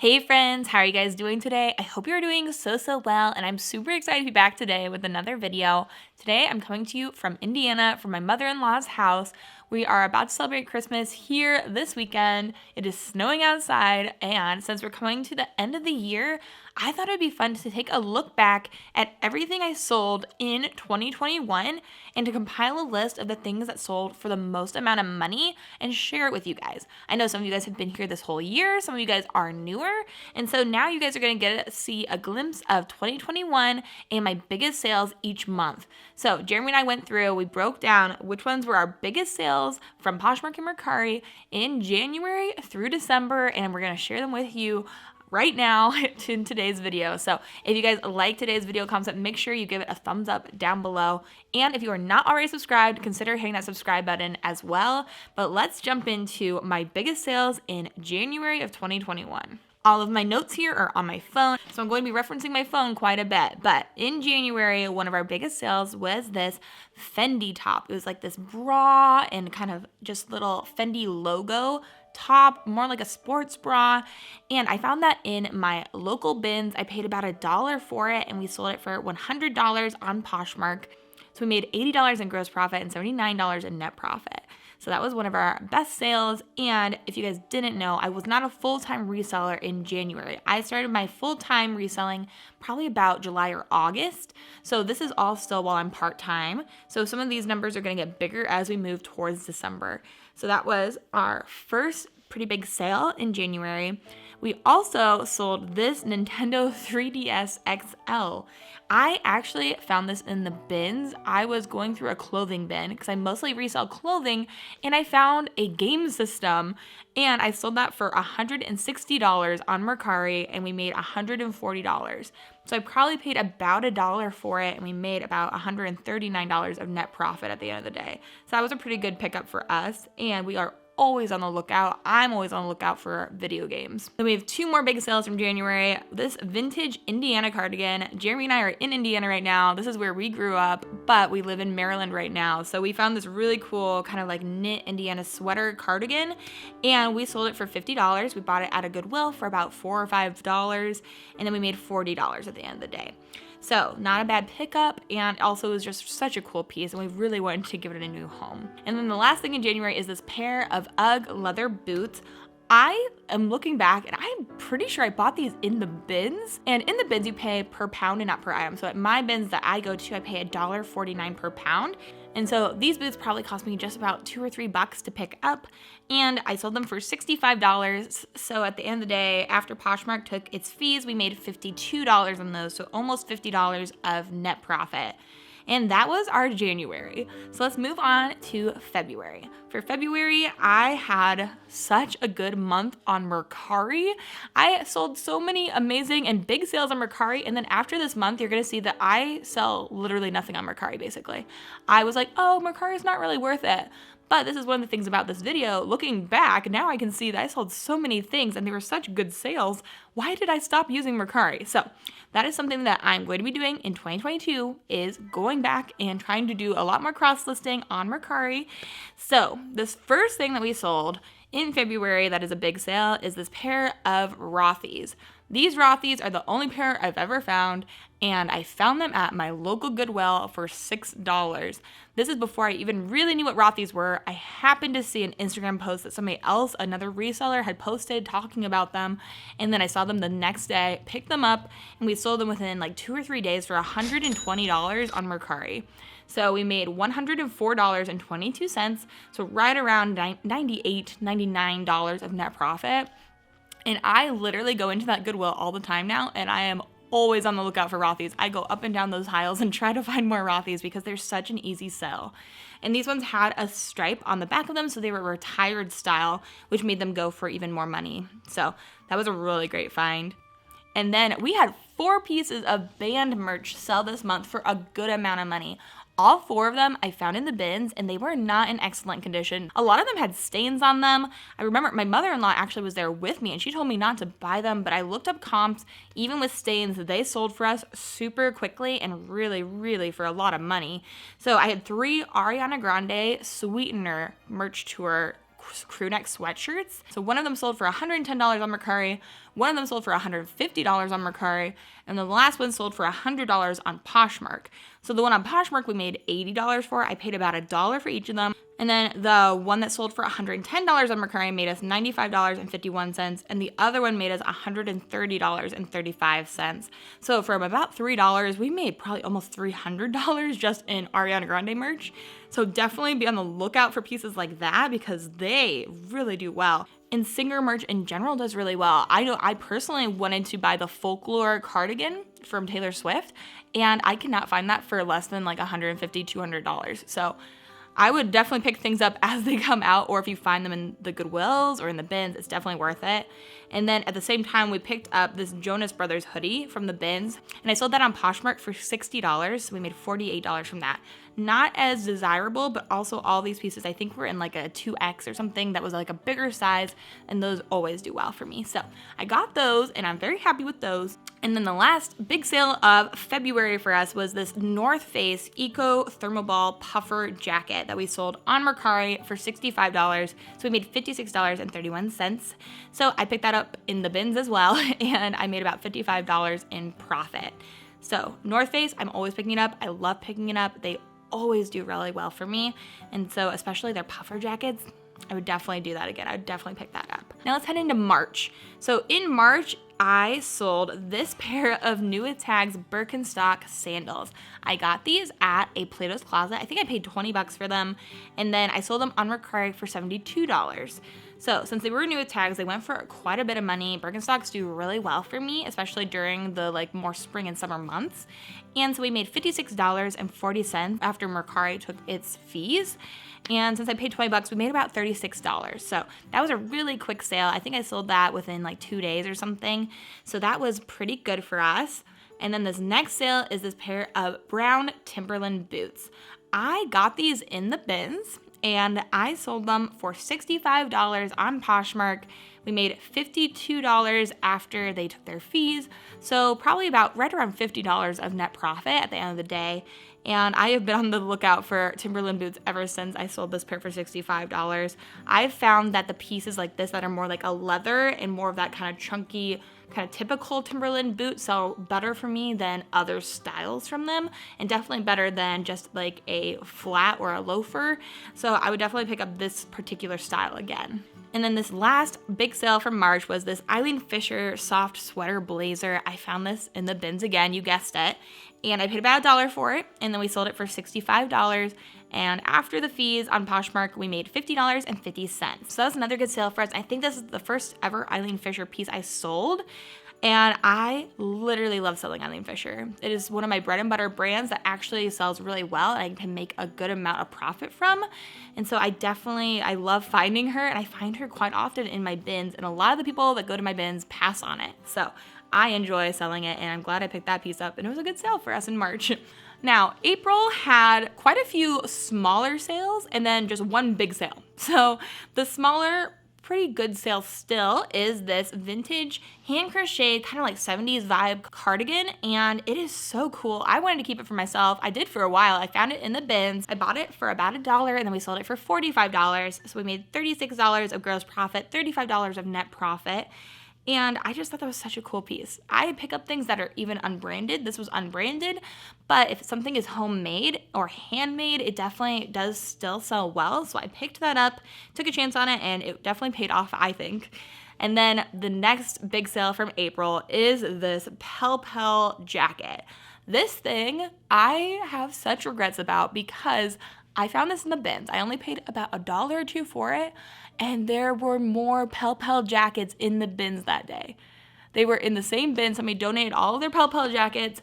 Hey friends, how are you guys doing today? I hope you're doing so well, and I'm super excited to be back today with another video. Today I'm coming to you from Indiana, from my mother-in-law's house. We are about to celebrate Christmas here this weekend. It is snowing outside, and since we're coming to the end of the year, I thought it'd be fun to take a look back at everything I sold in 2021 and to compile a list of the things that sold for the most amount of money and share it with you guys. I know some of you guys have been here this whole year, some of you guys are newer, and so now you guys are going to get to see a glimpse of 2021 and my biggest sales each month. So Jeremy and I went through, we broke down which ones were our biggest sales from Poshmark and Mercari in January through December, and we're going to share them with you right now in today's video. So if you guys like today's video concept, make sure you give it a thumbs up down below. And if you are not already subscribed, consider hitting that subscribe button as well. But let's jump into my biggest sales in January of 2021. All of my notes here are on my phone, so I'm going to be referencing my phone quite a bit. But in January, one of our biggest sales was this Fendi top. It was like this bra and kind of just little Fendi logo top, more like a sports bra, and I found that in my local bins. I paid about $1 for it, and we sold it for $100 on Poshmark. So we made $80 in gross profit and $79 in net profit. So that was one of our best sales. And if you guys didn't know, I was not a full-time reseller in January. I started my full-time reselling probably about July or August. So this is all still while I'm part-time. So some of these numbers are going to get bigger as we move towards December. So that was our first pretty big sale in January. We also sold this Nintendo 3DS XL. I actually found this in the bins. I was going through a clothing bin because I mostly resell clothing, and I found a game system, and I sold that for $160 on Mercari, and we made $140. So I probably paid about $1 for it, and we made about $139 of net profit at the end of the day. So that was a pretty good pickup for us, and we are always on the lookout. I'm always on the lookout for video games. Then we have two more big sales from January. This vintage Indiana cardigan. Jeremy and I are in Indiana right now. This is where we grew up, but we live in Maryland right now. So we found this really cool kind of like knit Indiana sweater cardigan, and we sold it for $50. We bought it at a Goodwill for about $4 or $5, and then we made $40 at the end of the day. So not a bad pickup, and also it was just such a cool piece, and we really wanted to give it a new home. And then the last thing in January is this pair of UGG leather boots. I am looking back, and I'm pretty sure I bought these in the bins. And in the bins, you pay per pound and not per item. So at my bins that I go to, I pay $1.49 per pound. And so these boots probably cost me just about $2 or $3 to pick up, and I sold them for $65. So at the end of the day, after Poshmark took its fees, we made $52 on those, so almost $50 of net profit. And that was our January. So let's move on to February. For February, I had such a good month on Mercari. I sold so many amazing and big sales on Mercari, and then after this month, you're gonna see that I sell literally nothing on Mercari, basically. I was like, oh, Mercari is not really worth it. But this is one of the things about this video. Looking back, now I can see that I sold so many things and they were such good sales. Why did I stop using Mercari? So that is something that I'm going to be doing in 2022, is going back and trying to do a lot more cross-listing on Mercari. So this first thing that we sold in February that is a big sale is this pair of Rothy's. These Rothy's are the only pair I've ever found, and I found them at my local Goodwill for $6. This is before I even really knew what Rothy's were. I happened to see an Instagram post that somebody else, another reseller, had posted talking about them, and then I saw them the next day, picked them up, and we sold them within like 2 or 3 days for $120 on Mercari. So we made $104.22, so right around $98, $99 of net profit. And I literally go into that Goodwill all the time now, and I am always on the lookout for Rothy's. I go up and down those aisles and try to find more Rothy's because they're such an easy sell. And these ones had a stripe on the back of them, so they were retired style, which made them go for even more money. So that was a really great find. And then we had 4 pieces of band merch sell this month for a good amount of money. All 4 of them I found in the bins, and they were not in excellent condition. A lot of them had stains on them. I remember my mother-in-law actually was there with me, and she told me not to buy them, but I looked up comps. Even with stains, they sold for us super quickly and really, really for a lot of money. So I had 3 Ariana Grande Sweetener merch tour crew neck sweatshirts. So one of them sold for $110 on Mercari, one of them sold for $150 on Mercari, and the last one sold for $100 on Poshmark. So the one on Poshmark we made $80 for. I paid about $1 for each of them. And then the one that sold for $110 on Mercari made us $95.51, and the other one made us $130.35. So from about $3, we made probably almost $300 just in Ariana Grande merch. So definitely be on the lookout for pieces like that because they really do well. And singer merch in general does really well. I know I personally wanted to buy the Folklore cardigan from Taylor Swift, and I cannot find that for less than like $150, $200. So I would definitely pick things up as they come out, or if you find them in the Goodwills or in the bins, it's definitely worth it. And then at the same time, we picked up this Jonas Brothers hoodie from the bins, and I sold that on Poshmark for $60, so we made $48 from that. Not as desirable, but also all these pieces I think were in like a 2X or something that was like a bigger size, and those always do well for me. So I got those, and I'm very happy with those. And then the last big sale of February for us was this North Face Eco Thermoball Puffer Jacket that we sold on Mercari for $65. So we made $56.31. So I picked that up in the bins as well, and I made about $55 in profit. So North Face, I'm always picking it up. I love picking it up. They always do really well for me. And so especially their puffer jackets, I would definitely do that again. I would definitely pick that up. Now let's head into March. So in March, I sold this pair of New Tags Birkenstock sandals. I got these at a Plato's Closet. I think I paid 20 bucks for them. And then I sold them on Mercari for $72. So since they were new tags, they went for quite a bit of money. Birkenstocks do really well for me, especially during the like more spring and summer months. And so we made $56.40 after Mercari took its fees. And since I paid 20 bucks, we made about $36. So that was a really quick sale. I think I sold that within like 2 days or something. So that was pretty good for us. And then this next sale is this pair of brown Timberland boots. I got these in the bins, and I sold them for $65 on Poshmark. We made $52 after they took their fees, so probably about right around $50 of net profit at the end of the day. And I have been on the lookout for Timberland boots ever since I sold this pair for $65. I've found that the pieces like this that are more like a leather and more of that kind of chunky, kind of typical Timberland boot sell better for me than other styles from them, and definitely better than just like a flat or a loafer. So I would definitely pick up this particular style again. And then this last big sale from March was this Eileen Fisher soft sweater blazer. I found this in the bins again, you guessed it. And I paid about $1 for it, and then we sold it for $65. And after the fees on Poshmark, we made $50.50. So that was another good sale for us. I think this is the first ever Eileen Fisher piece I sold. And I literally love selling Eileen Fisher. It is one of my bread and butter brands that actually sells really well and I can make a good amount of profit from. And so I love finding her, and I find her quite often in my bins, and a lot of the people that go to my bins pass on it. So I enjoy selling it, and I'm glad I picked that piece up, and it was a good sale for us in March. Now, April had quite a few smaller sales and then just one big sale. So the smaller, pretty good sale still is this vintage hand crocheted kind of like 70s vibe cardigan, and it is so cool. I wanted to keep it for myself. I did for a while. I found it in the bins. I bought it for about $1, and then we sold it for $45. So we made $36 of gross profit, $35 of net profit. And I just thought that was such a cool piece. I pick up things that are even unbranded. This was unbranded, but if something is homemade or handmade, it definitely does still sell well. So I picked that up, took a chance on it, and it definitely paid off, I think. And then the next big sale from April is this Pel jacket. This thing I have such regrets about because I found this in the bins. I only paid about $1 or $2 for it, and there were more Pel jackets in the bins that day. They were in the same bin. Somebody donated all of their Pel jackets.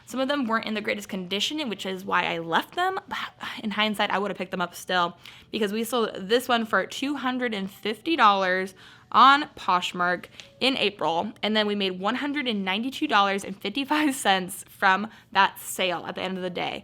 Some of them weren't in the greatest condition, which is why I left them. But in hindsight, I would have picked them up still because we sold this one for $250 on Poshmark in April, and then we made $192.55 from that sale at the end of the day.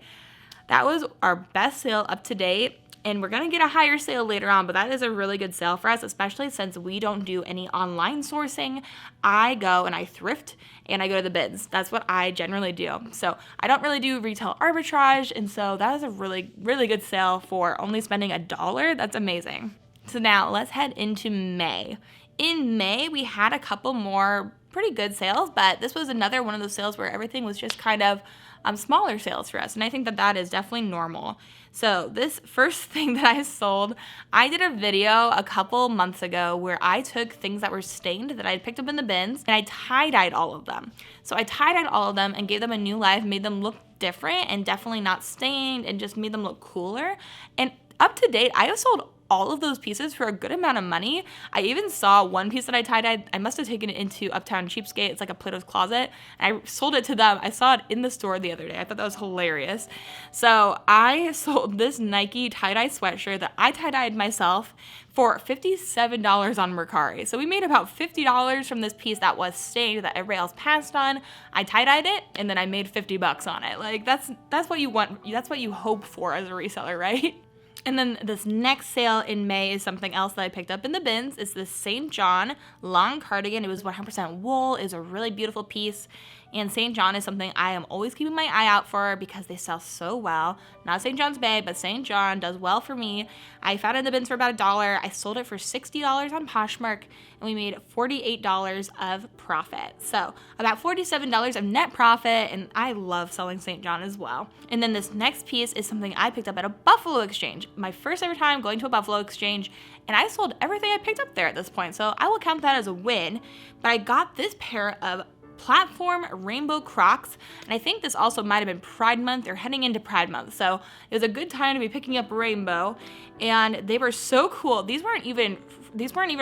That was our best sale up to date, and we're gonna get a higher sale later on, but that is a really good sale for us, especially since we don't do any online sourcing. I go and I thrift and I go to the bins. That's what I generally do. So I don't really do retail arbitrage, and so that is a really, really good sale for only spending $1. That's amazing. So now let's head into May. In May, we had a couple more pretty good sales, but this was another one of those sales where everything was just kind of smaller sales for us. And I think that that is definitely normal. So this first thing that I sold, I did a video a couple months ago where I took things that were stained that I had picked up in the bins and I tie-dyed all of them. So I tie-dyed all of them and gave them a new life, made them look different and definitely not stained, and just made them look cooler. And up to date, I have sold all of those pieces for a good amount of money. I even saw one piece that I tie-dyed. I must have taken it into Uptown Cheapskate. It's like a Plato's Closet. And I sold it to them. I saw it in the store the other day. I thought that was hilarious. So I sold this Nike tie-dye sweatshirt that I tie-dyed myself for $57 on Mercari. So we made about $50 from this piece that was stained that everybody else passed on. I tie-dyed it and then I made $50 on it. Like that's what you want. That's what you hope for as a reseller, right? And then this next sale in May is something else that I picked up in the bins. It's this St. John long cardigan. It was 100% wool. It was a really beautiful piece. And St. John is something I am always keeping my eye out for because they sell so well. Not St. John's Bay, but St. John does well for me. I found it in the bins for about $1. I sold it for $60 on Poshmark, and we made $48 of profit. So about $47 of net profit, and I love selling St. John as well. And then this next piece is something I picked up at a Buffalo exchange. My first ever time going to a Buffalo exchange, and I sold everything I picked up there at this point. So I will count that as a win. But I got this pair of platform rainbow Crocs, and I think this also might have been Pride Month or heading into Pride Month, so it was a good time to be picking up rainbow, and they were so cool. These weren't even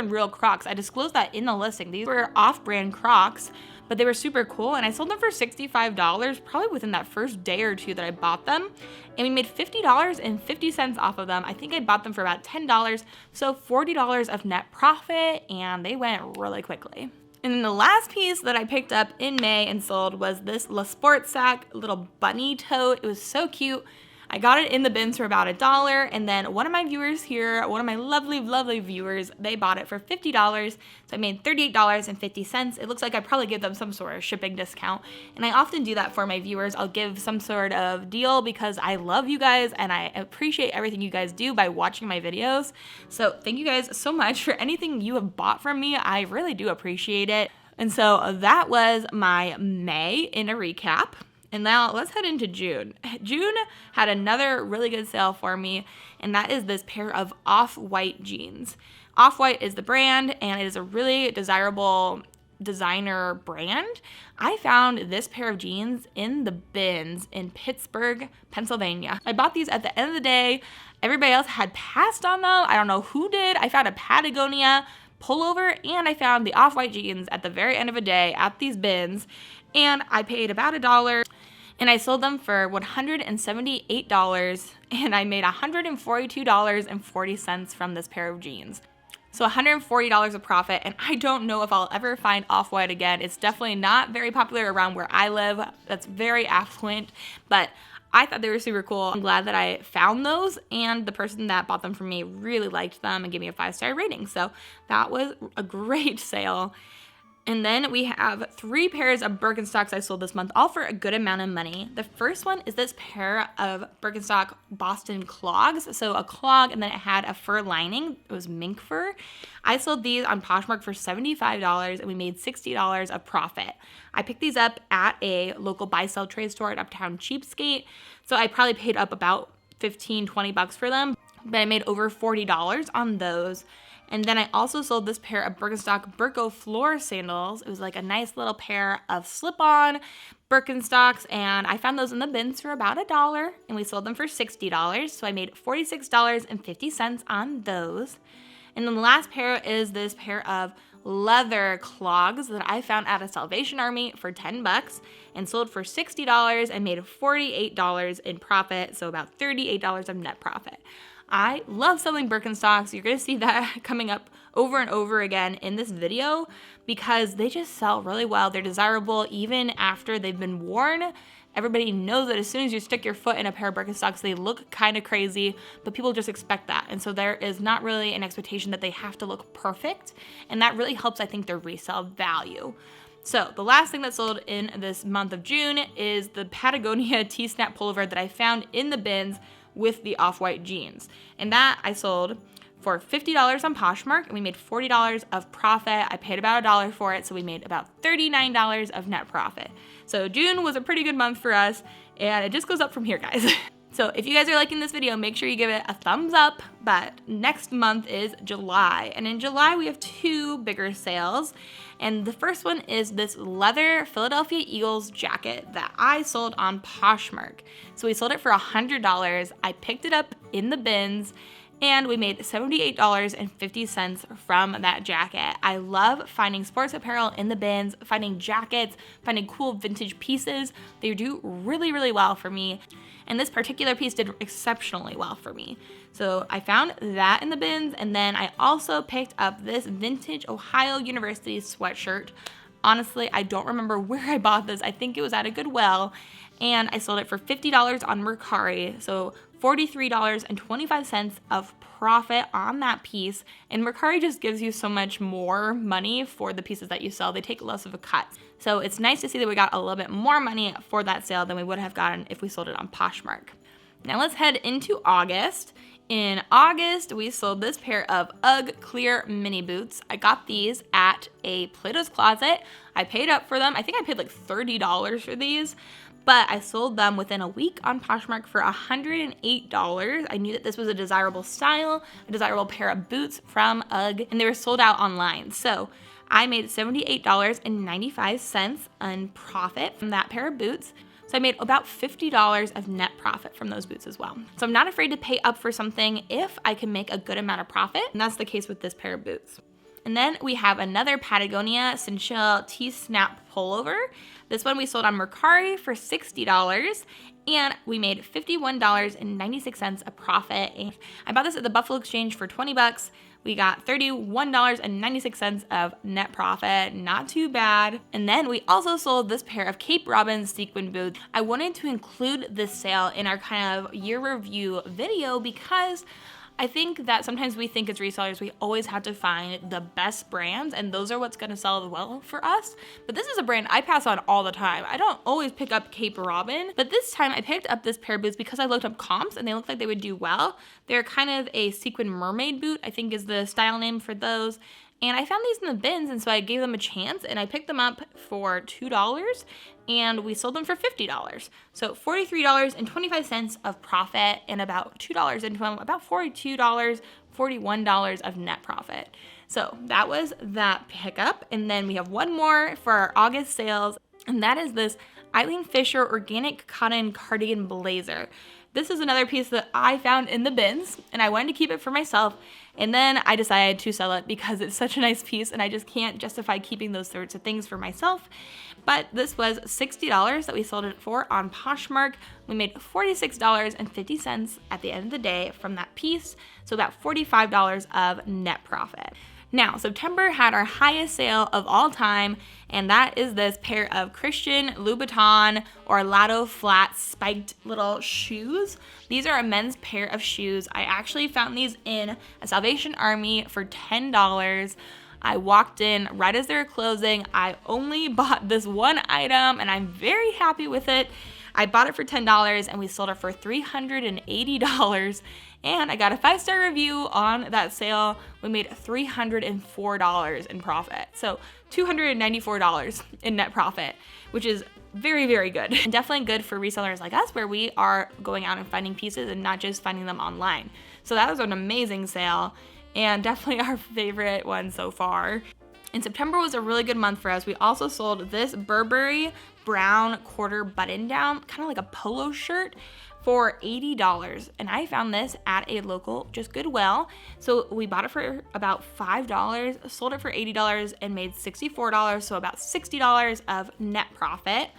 real Crocs. I disclosed that in the listing. These were off-brand Crocs, but they were super cool, and I sold them for $65 probably within that first day or two that I bought them, and we made $50.50 off of them. I think I bought them for about $10, so $40 of net profit, and they went really quickly. And then the last piece that I picked up in May and sold was this La Sport sack, little bunny tote. It was so cute. I got it in the bins for about $1, and then one of my viewers here, one of my lovely, lovely viewers, they bought it for $50, so I made $38.50. It looks like I probably give them some sort of shipping discount, and I often do that for my viewers. I'll give some sort of deal because I love you guys, and I appreciate everything you guys do by watching my videos. So thank you guys so much for anything you have bought from me. I really do appreciate it. And so that was my May in a recap. And now let's head into June. June had another really good sale for me, and that is this pair of Off-White jeans. Off-White is the brand, and it is a really desirable designer brand. I found this pair of jeans in the bins in Pittsburgh, Pennsylvania. I bought these at the end of the day. Everybody else had passed on them. I don't know who did. I found a Patagonia pullover, and I found the Off-White jeans at the very end of a day at these bins, and I paid about $1. And I sold them for $178, and I made $142.40 from this pair of jeans. So $140 of profit, and I don't know if I'll ever find Off-White again. It's definitely not very popular around where I live. That's very affluent, but I thought they were super cool. I'm glad that I found those, and the person that bought them from me really liked them and gave me a 5-star rating. So that was a great sale. And then we have 3 pairs of Birkenstocks I sold this month, all for a good amount of money. The first one is this pair of Birkenstock Boston clogs. So a clog, and then it had a fur lining. It was mink fur. I sold these on Poshmark for $75, and we made $60 of profit. I picked these up at a local buy-sell trade store at Uptown Cheapskate. So I probably paid up about $15-20 for them, but I made over $40 on those. And then I also sold this pair of Birkenstock Birko floor sandals. It was like a nice little pair of slip-on Birkenstocks, and I found those in the bins for about $1, and we sold them for $60. So I made $46.50 on those. And then the last pair is this pair of leather clogs that I found at a Salvation Army for $10 and sold for $60 and made $48 in profit, so about $38 of net profit. I love selling Birkenstocks. You're going to see that coming up over and over again in this video because they just sell really well. They're desirable even after they've been worn. Everybody knows that as soon as you stick your foot in a pair of Birkenstocks, they look kind of crazy, but people just expect that. And so there is not really an expectation that they have to look perfect. And that really helps, I think, their resale value. So the last thing that sold in this month of June is the Patagonia T-Snap pullover that I found in the bins with the Off-White jeans. And that I sold for $50 on Poshmark, and we made $40 of profit. I paid about $1 for it, so we made about $39 of net profit. So June was a pretty good month for us, and it just goes up from here, guys. So if you guys are liking this video, make sure you give it a thumbs up. But next month is July, and in July we have 2 bigger sales. And the first one is this leather Philadelphia Eagles jacket that I sold on Poshmark. So we sold it for $100. I picked it up in the bins, and we made $78.50 from that jacket. I love finding sports apparel in the bins, finding jackets, finding cool vintage pieces. They do really, really well for me. And this particular piece did exceptionally well for me. So I found that in the bins, and then I also picked up this vintage Ohio University sweatshirt. Honestly, I don't remember where I bought this. I think it was at a Goodwill, and I sold it for $50 on Mercari. So $43.25 of profit on that piece. And Mercari just gives you so much more money for the pieces that you sell. They take less of a cut. So it's nice to see that we got a little bit more money for that sale than we would have gotten if we sold it on Poshmark. Now let's head into August. In August, we sold this pair of UGG clear mini boots. I got these at a Plato's Closet. I paid up for them. I think I paid like $30 for these, but I sold them within a week on Poshmark for $108. I knew that this was a desirable style, a desirable pair of boots from UGG, and they were sold out online. So I made $78.95 in profit from that pair of boots. So I made about $50 of net profit from those boots as well. So I'm not afraid to pay up for something if I can make a good amount of profit, and that's the case with this pair of boots. And then we have another Patagonia Cinchil T-Snap pullover. This one we sold on Mercari for $60, and we made $51.96 a profit. And I bought this at the Buffalo Exchange for $20. We got $31.96 of net profit, not too bad. And then we also sold this pair of Cape Robin sequin boots. I wanted to include this sale in our kind of year review video because I think that sometimes we think as resellers, we always have to find the best brands, and those are what's gonna sell well for us. But this is a brand I pass on all the time. I don't always pick up Cape Robin, but this time I picked up this pair of boots because I looked up comps and they looked like they would do well. They're kind of a sequin mermaid boot, I think is the style name for those. And I found these in the bins, and so I gave them a chance, and I picked them up for $2, and we sold them for $50. So $43.25 of profit, and about $2 into them, about $42, $41 of net profit. So that was that pickup. And then we have one more for our August sales, and that is this Eileen Fisher organic cotton cardigan blazer. This is another piece that I found in the bins, and I wanted to keep it for myself, and then I decided to sell it because it's such a nice piece and I just can't justify keeping those sorts of things for myself. But this was $60 that we sold it for on Poshmark. We made $46.50 at the end of the day from that piece, so about $45 of net profit. Now, September had our highest sale of all time, and that is this pair of Christian Louboutin Orlato flat spiked little shoes. These are a men's pair of shoes. I actually found these in a Salvation Army for $10. I walked in right as they were closing. I only bought this one item, and I'm very happy with it. I bought it for $10, and we sold it for $380. And I got a 5-star review on that sale. We made $304 in profit. So $294 in net profit, which is very, very good. And definitely good for resellers like us where we are going out and finding pieces and not just finding them online. So that was an amazing sale and definitely our favorite one so far. And September was a really good month for us. We also sold this Burberry brown quarter button down, kind of like a polo shirt, for $80. And I found this at a local just Goodwill. So we bought it for about $5, sold it for $80, and made $64, so about $60 of net profit.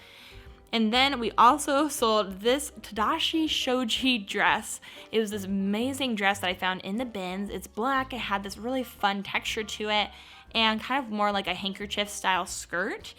And then we also sold this Tadashi Shoji dress. It was this amazing dress that I found in the bins. It's black, it had this really fun texture to it, and kind of more like a handkerchief style skirt.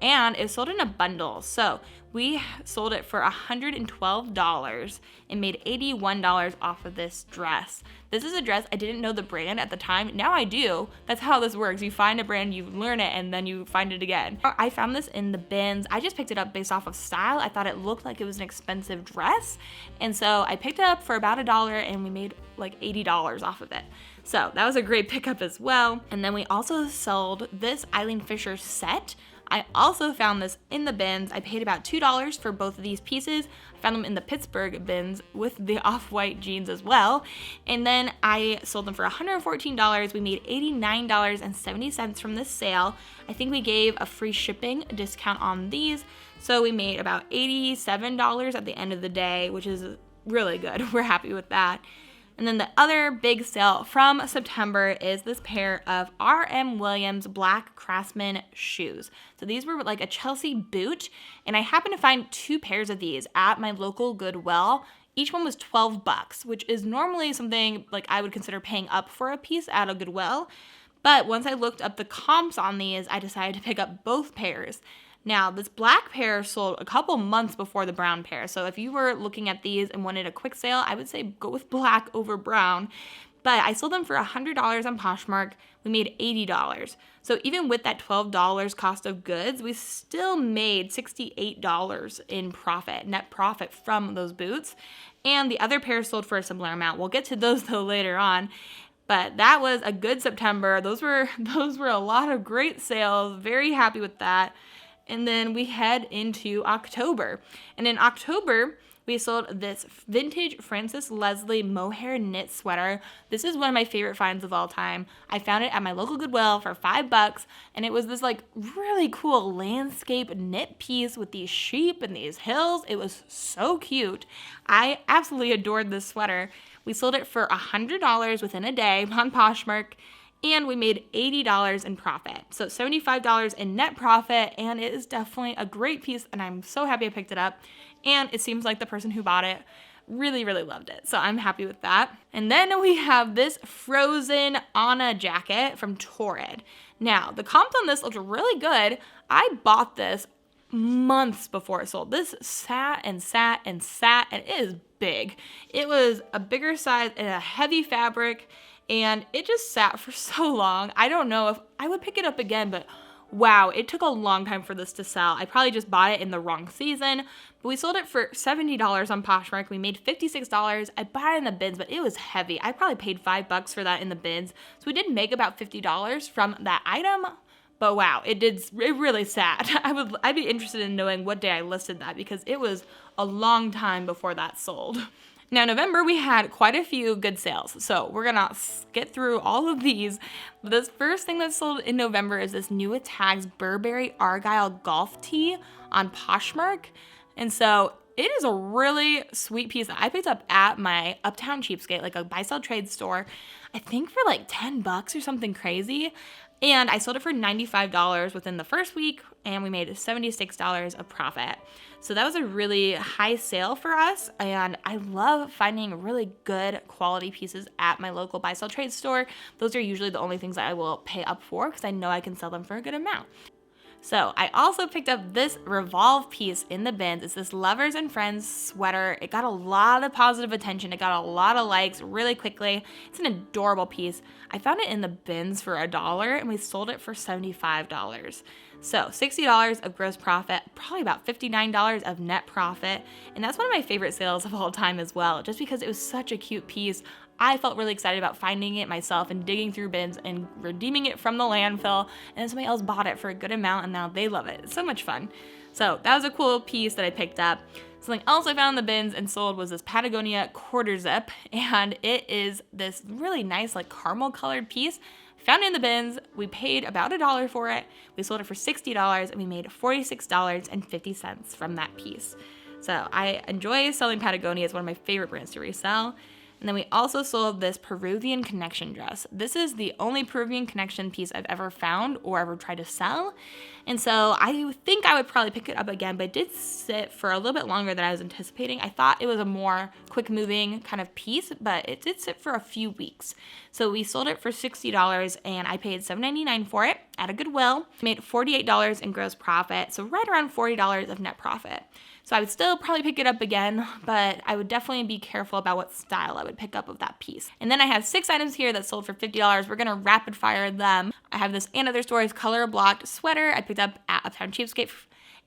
and it sold in a bundle. So we sold it for $112 and made $81 off of this dress. This is a dress, I didn't know the brand at the time. Now I do. That's how this works. You find a brand, you learn it, and then you find it again. I found this in the bins. I just picked it up based off of style. I thought it looked like it was an expensive dress. And so I picked it up for about $1 and we made like $80 off of it. So that was a great pickup as well. And then we also sold this Eileen Fisher set. I also found this in the bins. I paid about $2 for both of these pieces. I found them in the Pittsburgh bins with the off-white jeans as well. And then I sold them for $114. We made $89.70 from this sale. I think we gave a free shipping discount on these. So we made about $87 at the end of the day, which is really good. We're happy with that. And then the other big sale from September is this pair of R.M. Williams black Craftsman shoes. So these were like a Chelsea boot, and I happened to find 2 pairs of these at my local Goodwill. Each one was $12, which is normally something like I would consider paying up for a piece at a Goodwill. But once I looked up the comps on these, I decided to pick up both pairs. Now, this black pair sold a couple months before the brown pair. So if you were looking at these and wanted a quick sale, I would say go with black over brown. But I sold them for $100 on Poshmark. We made $80. So even with that $12 cost of goods, we still made $68 in profit, net profit from those boots. And the other pair sold for a similar amount. We'll get to those though later on. But that was a good September. Those were a lot of great sales. Very happy with that. And then we head into October. And in October, we sold this vintage Frances Leslie mohair knit sweater. This is one of my favorite finds of all time. I found it at my local Goodwill for $5, and it was this like really cool landscape knit piece with these sheep and these hills. It was so cute. I absolutely adored this sweater. We sold it for $100 within a day on Poshmark, and we made $80 in profit. So $75 in net profit, and it is definitely a great piece, and I'm so happy I picked it up. And it seems like the person who bought it really, really loved it. So I'm happy with that. And then we have this frozen Anna jacket from Torrid. Now, the comps on this looked really good. I bought this months before it sold. This sat and sat and sat, and it is big. It was a bigger size and a heavy fabric, and it just sat for so long. I don't know if I would pick it up again, but wow, it took a long time for this to sell. I probably just bought it in the wrong season, but we sold it for $70 on Poshmark. We made $56. I bought it in the bins, but it was heavy. I probably paid $5 for that in the bins. So we did make about $50 from that item, but wow, it really sat. I'd be interested in knowing what day I listed that because it was a long time before that sold. Now, November, we had quite a few good sales, so we're gonna get through all of these. This first thing that sold in November is this New With Tags Burberry Argyle golf tee on Poshmark, and so it is a really sweet piece that I picked up at my Uptown Cheapskate, like a buy-sell trade store, I think for like $10 or something crazy. And I sold it for $95 within the first week, and we made $76 of profit. So that was a really high sale for us, and I love finding really good quality pieces at my local buy-sell trade store. Those are usually the only things that I will pay up for because I know I can sell them for a good amount. So I also picked up this Revolve piece in the bins. It's this Lovers and Friends sweater. It got a lot of positive attention. It got a lot of likes really quickly. It's an adorable piece. I found it in the bins for $1 and we sold it for $75. So $60 of gross profit, probably about $59 of net profit. And that's one of my favorite sales of all time as well, just because it was such a cute piece. I felt really excited about finding it myself and digging through bins and redeeming it from the landfill, and then somebody else bought it for a good amount and now they love it. It's so much fun. So that was a cool piece that I picked up. Something else I found in the bins and sold was this Patagonia quarter zip, and it is this really nice like caramel colored piece. Found it in the bins. We paid about $1 for it. We sold it for $60 and we made $46.50 from that piece. So I enjoy selling Patagonia. It's one of my favorite brands to resell. And then we also sold this Peruvian connection dress. This is the only Peruvian connection piece I've ever found or ever tried to sell. And so I think I would probably pick it up again, but it did sit for a little bit longer than I was anticipating. I thought it was a more quick moving kind of piece, but it did sit for a few weeks. So we sold it for $60 and I paid $7.99 for it at a Goodwill. Made $48 in gross profit, so right around $40 of net profit. So I would still probably pick it up again, but I would definitely be careful about what style I would pick up of that piece. And then I have 6 items here that sold for $50. We're gonna rapid fire them. I have this And Other Stories color blocked sweater I picked up at Uptown Cheapskate,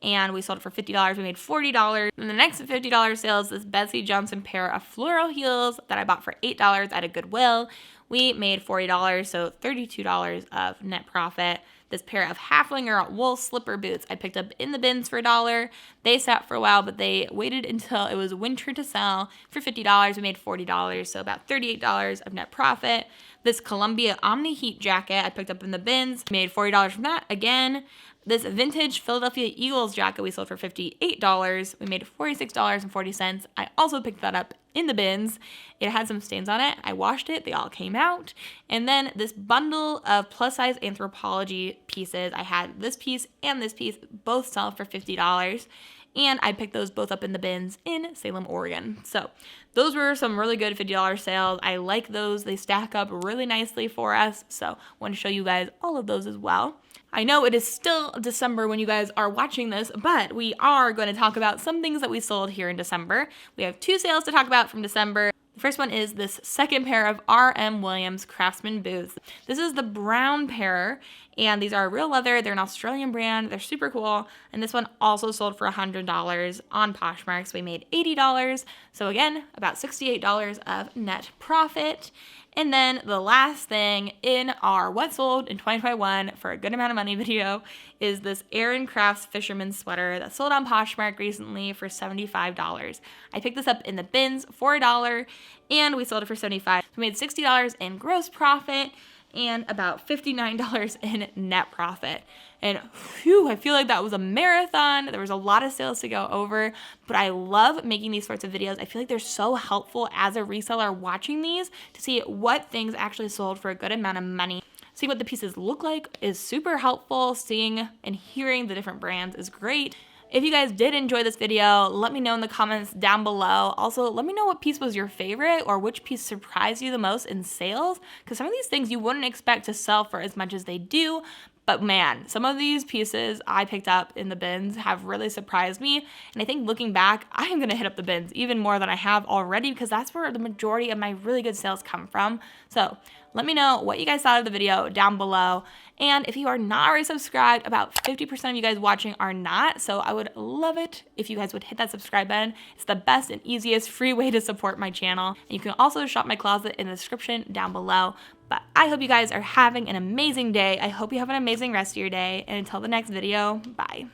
and we sold it for $50. We made $40. And the next $50 sale is this Betsy Johnson pair of floral heels that I bought for $8 at a Goodwill. We made $40, so $32 of net profit. This pair of Halflinger wool slipper boots I picked up in the bins for $1. They sat for a while, but they waited until it was winter to sell for $50. We made $40, so about $38 of net profit. This Columbia Omni Heat jacket I picked up in the bins, made $40 from that again. This vintage Philadelphia Eagles jacket we sold for $58. We made $46.40. I also picked that up in the bins. It had some stains on it. I washed it. They all came out. And then this bundle of plus-size Anthropologie pieces. I had this piece and this piece both sell for $50. And I picked those both up in the bins in Salem, Oregon. So those were some really good $50 sales. I like those. They stack up really nicely for us. So I want to show you guys all of those as well. I know it is still December when you guys are watching this, but we are going to talk about some things that we sold here in December. We have 2 sales to talk about from December. The first one is this second pair of R.M. Williams Craftsman boots. This is the brown pair, and these are real leather. They're an Australian brand. They're super cool. And this one also sold for $100 on Poshmark, so we made $80. So again, about $68 of net profit. And then the last thing in our What Sold in 2021 for a good amount of money video is this Aaron Crafts fisherman sweater that sold on Poshmark recently for $75. I picked this up in the bins for $1 and we sold it for $75. We made $60 in gross profit and about $59 in net profit. And phew, I feel like that was a marathon. There was a lot of sales to go over, but I love making these sorts of videos. I feel like they're so helpful as a reseller watching these to see what things actually sold for a good amount of money. Seeing what the pieces look like is super helpful. Seeing and hearing the different brands is great. If you guys did enjoy this video, let me know in the comments down below. Also, let me know what piece was your favorite or which piece surprised you the most in sales, because some of these things you wouldn't expect to sell for as much as they do. But man, some of these pieces I picked up in the bins have really surprised me. And I think looking back, I am gonna hit up the bins even more than I have already because that's where the majority of my really good sales come from. So let me know what you guys thought of the video down below. And if you are not already subscribed, about 50% of you guys watching are not. So I would love it if you guys would hit that subscribe button. It's the best and easiest free way to support my channel. And you can also shop my closet in the description down below. But I hope you guys are having an amazing day. I hope you have an amazing rest of your day. And until the next video, bye.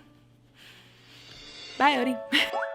Bye, Odie.